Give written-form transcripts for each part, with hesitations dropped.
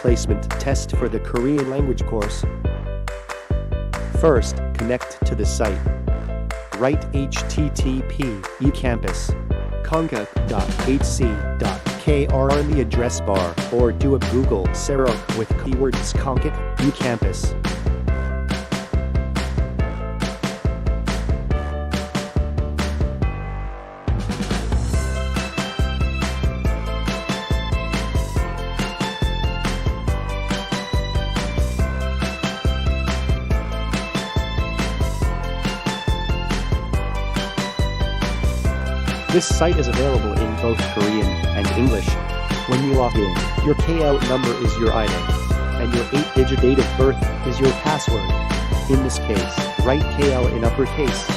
placement test for the Korean language course. First, connect to the site. Write http ecampus.konkuk.hc.kr in the address bar, or do a Google search with keywords Konkuk eCampus. This site is available in both Korean and English. When you log in, your KL number is your ID, and your 8-digit date of birth is your password. In this case, write KL in uppercase.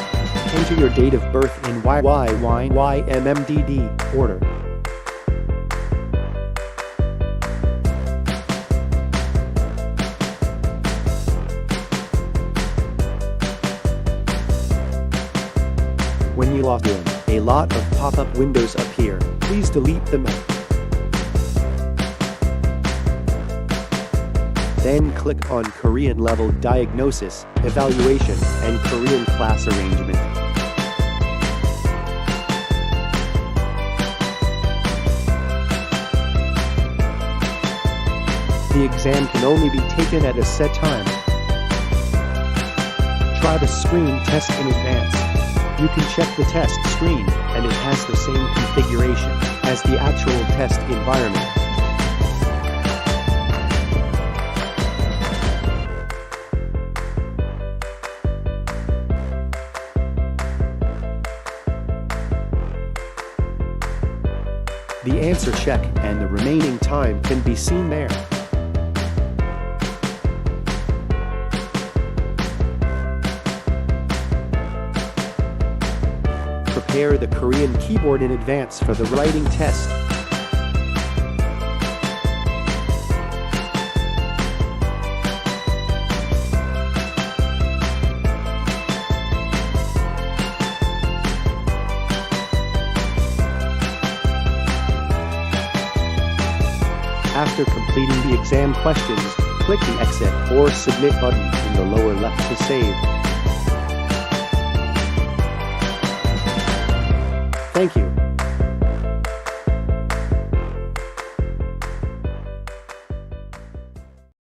Enter your date of birth in YYYYMMDD order. When you log in, a lot of pop-up windows appear. Please delete them. Then click on Korean level diagnosis, evaluation, and Korean class arrangement. The exam can only be taken at a set time. Try the screen test in advance. You can check the test screen, and it has the same configuration as the actual test environment. The answer check and the remaining time can be seen there. Prepare the Korean keyboard in advance for the writing test. After completing the exam questions, click the Exit or Submit button in the lower left to save. Thank you.